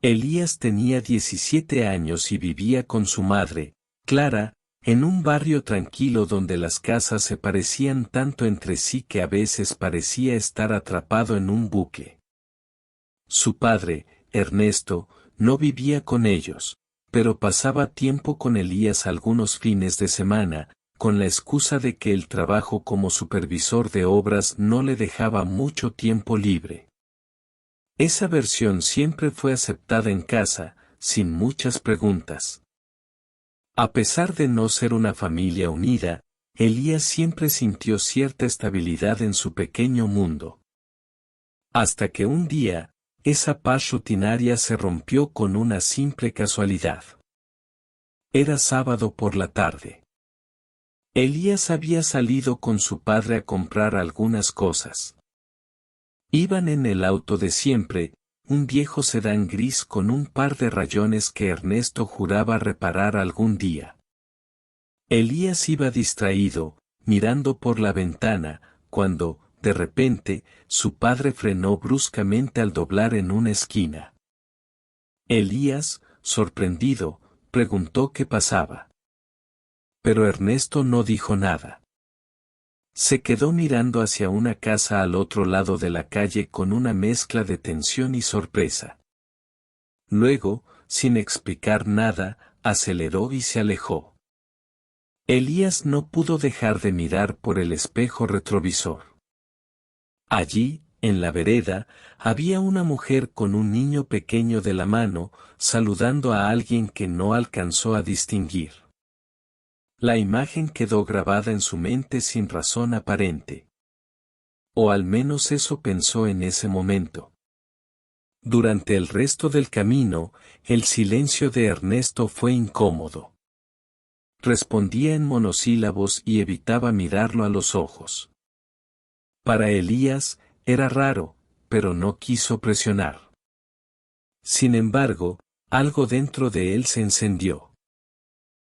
Elías tenía 17 años y vivía con su madre, Clara, en un barrio tranquilo donde las casas se parecían tanto entre sí que a veces parecía estar atrapado en un bucle. Su padre, Ernesto, no vivía con ellos, pero pasaba tiempo con Elías algunos fines de semana, con la excusa de que el trabajo como supervisor de obras no le dejaba mucho tiempo libre. Esa versión siempre fue aceptada en casa, sin muchas preguntas. A pesar de no ser una familia unida, Elías siempre sintió cierta estabilidad en su pequeño mundo. Hasta que un día, esa paz rutinaria se rompió con una simple casualidad. Era sábado por la tarde. Elías había salido con su padre a comprar algunas cosas. Iban en el auto de siempre, un viejo sedán gris con un par de rayones que Ernesto juraba reparar algún día. Elías iba distraído, mirando por la ventana, cuando, de repente, su padre frenó bruscamente al doblar en una esquina. Elías, sorprendido, preguntó qué pasaba. Pero Ernesto no dijo nada. Se quedó mirando hacia una casa al otro lado de la calle con una mezcla de tensión y sorpresa. Luego, sin explicar nada, aceleró y se alejó. Elías no pudo dejar de mirar por el espejo retrovisor. Allí, en la vereda, había una mujer con un niño pequeño de la mano, saludando a alguien que no alcanzó a distinguir. La imagen quedó grabada en su mente sin razón aparente. O al menos eso pensó en ese momento. Durante el resto del camino, el silencio de Ernesto fue incómodo. Respondía en monosílabos y evitaba mirarlo a los ojos. Para Elías, era raro, pero no quiso presionar. Sin embargo, algo dentro de él se encendió.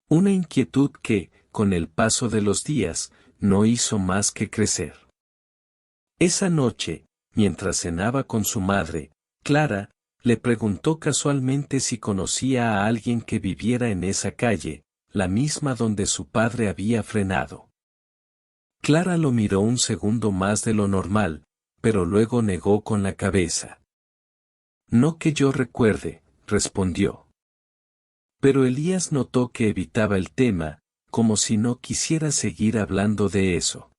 Una inquietud que, con el paso de los días, no hizo más que crecer. Esa noche, mientras cenaba con su madre, Clara, le preguntó casualmente si conocía a alguien que viviera en esa calle, la misma donde su padre había frenado. Clara lo miró un segundo más de lo normal, pero luego negó con la cabeza. No que yo recuerde, respondió. Pero Elías notó que evitaba el tema, como si no quisiera seguir hablando de eso.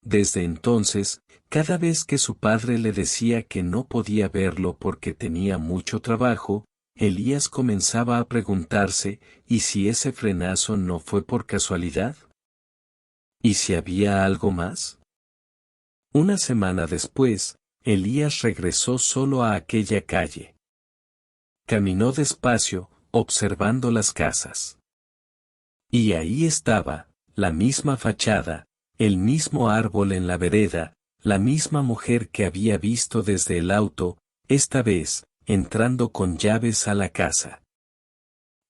Desde entonces, cada vez que su padre le decía que no podía verlo porque tenía mucho trabajo, Elías comenzaba a preguntarse, ¿y si ese frenazo no fue por casualidad? ¿Y si había algo más? Una semana después, Elías regresó solo a aquella calle. Caminó despacio, observando las casas. Y ahí estaba, la misma fachada, el mismo árbol en la vereda, la misma mujer que había visto desde el auto, esta vez, entrando con llaves a la casa.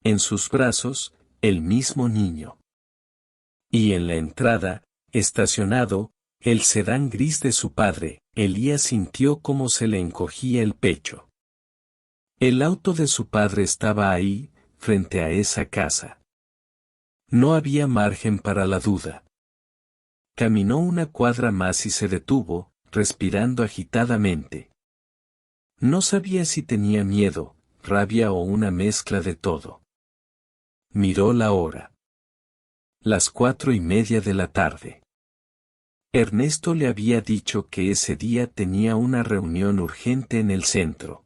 En sus brazos, el mismo niño. Y en la entrada, estacionado, el sedán gris de su padre. Elías sintió cómo se le encogía el pecho. El auto de su padre estaba ahí, frente a esa casa. No había margen para la duda. Caminó una cuadra más y se detuvo, respirando agitadamente. No sabía si tenía miedo, rabia o una mezcla de todo. Miró la hora. Las 4:30 de la tarde. Ernesto le había dicho que ese día tenía una reunión urgente en el centro.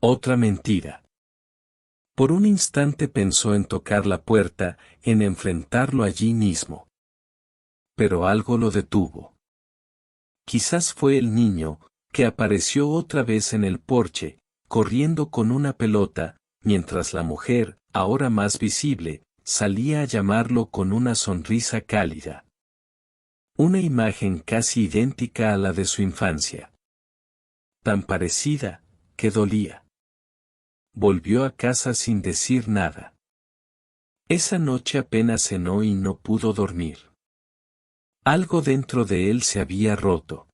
Otra mentira. Por un instante pensó en tocar la puerta, en enfrentarlo allí mismo. Pero algo lo detuvo. Quizás fue el niño, que apareció otra vez en el porche, corriendo con una pelota, mientras la mujer, ahora más visible, salía a llamarlo con una sonrisa cálida. Una imagen casi idéntica a la de su infancia. Tan parecida, que dolía. Volvió a casa sin decir nada. Esa noche apenas cenó y no pudo dormir. Algo dentro de él se había roto.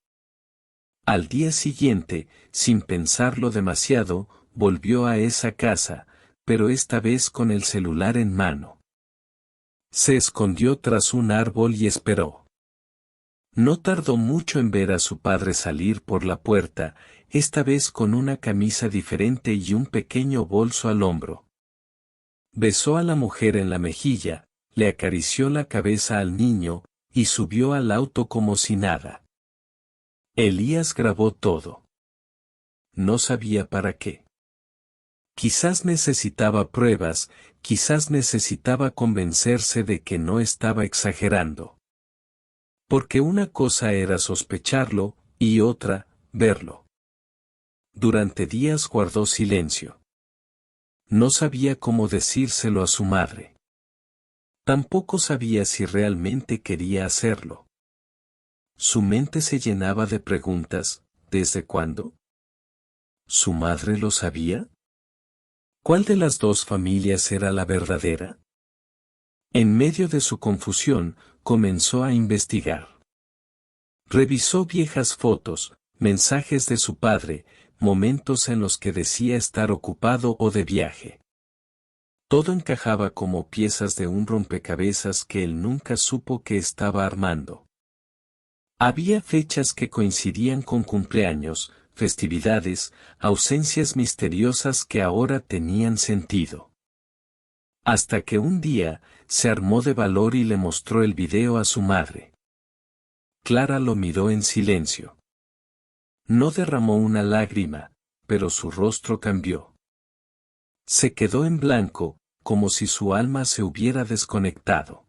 Al día siguiente, sin pensarlo demasiado, volvió a esa casa, pero esta vez con el celular en mano. Se escondió tras un árbol y esperó. No tardó mucho en ver a su padre salir por la puerta, esta vez con una camisa diferente y un pequeño bolso al hombro. Besó a la mujer en la mejilla, le acarició la cabeza al niño, y subió al auto como si nada. Elías grabó todo. No sabía para qué. Quizás necesitaba pruebas, quizás necesitaba convencerse de que no estaba exagerando. Porque una cosa era sospecharlo, y otra, verlo. Durante días guardó silencio. No sabía cómo decírselo a su madre. Tampoco sabía si realmente quería hacerlo. Su mente se llenaba de preguntas, ¿desde cuándo? ¿Su madre lo sabía? ¿Cuál de las dos familias era la verdadera? En medio de su confusión, comenzó a investigar. Revisó viejas fotos, mensajes de su padre, momentos en los que decía estar ocupado o de viaje. Todo encajaba como piezas de un rompecabezas que él nunca supo que estaba armando. Había fechas que coincidían con cumpleaños, festividades, ausencias misteriosas que ahora tenían sentido. Hasta que un día, se armó de valor y le mostró el video a su madre. Clara lo miró en silencio. No derramó una lágrima, pero su rostro cambió. Se quedó en blanco, como si su alma se hubiera desconectado.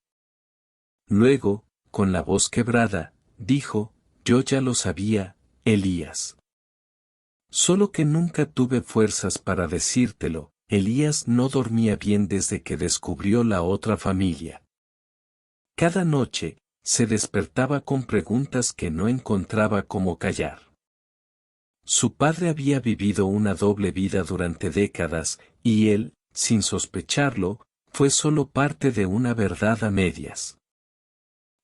Luego, con la voz quebrada, dijo, yo ya lo sabía, Elías. Solo que nunca tuve fuerzas para decírtelo. Elías no dormía bien desde que descubrió la otra familia. Cada noche, se despertaba con preguntas que no encontraba cómo callar. Su padre había vivido una doble vida durante décadas, y él, sin sospecharlo, fue solo parte de una verdad a medias.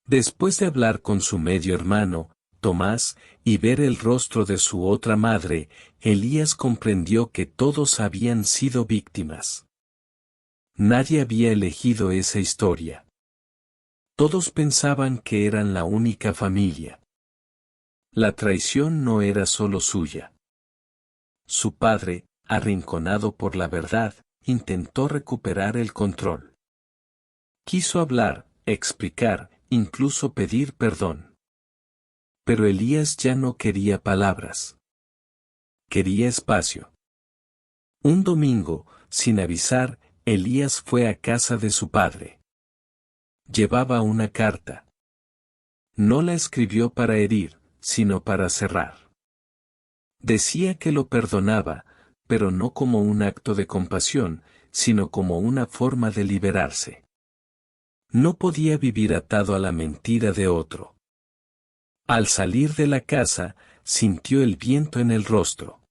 Después de hablar con su medio hermano, Tomás, y ver el rostro de su otra madre, Elías comprendió que todos habían sido víctimas. Nadie había elegido esa historia. Todos pensaban que eran la única familia. La traición no era solo suya. Su padre, arrinconado por la verdad, intentó recuperar el control. Quiso hablar, explicar, incluso pedir perdón. Pero Elías ya no quería palabras. Quería espacio. Un domingo, sin avisar, Elías fue a casa de su padre. Llevaba una carta. No la escribió para herir, sino para cerrar. Decía que lo perdonaba, pero no como un acto de compasión, sino como una forma de liberarse. No podía vivir atado a la mentira de otro. Al salir de la casa, sintió el viento en el rostro.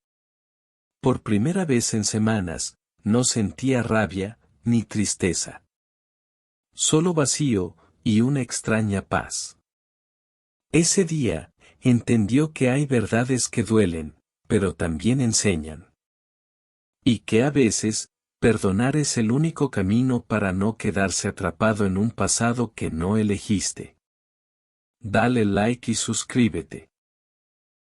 Por primera vez en semanas, no sentía rabia, ni tristeza. Solo vacío, y una extraña paz. Ese día, entendió que hay verdades que duelen, pero también enseñan. Y que a veces, perdonar es el único camino para no quedarse atrapado en un pasado que no elegiste. Dale like y suscríbete.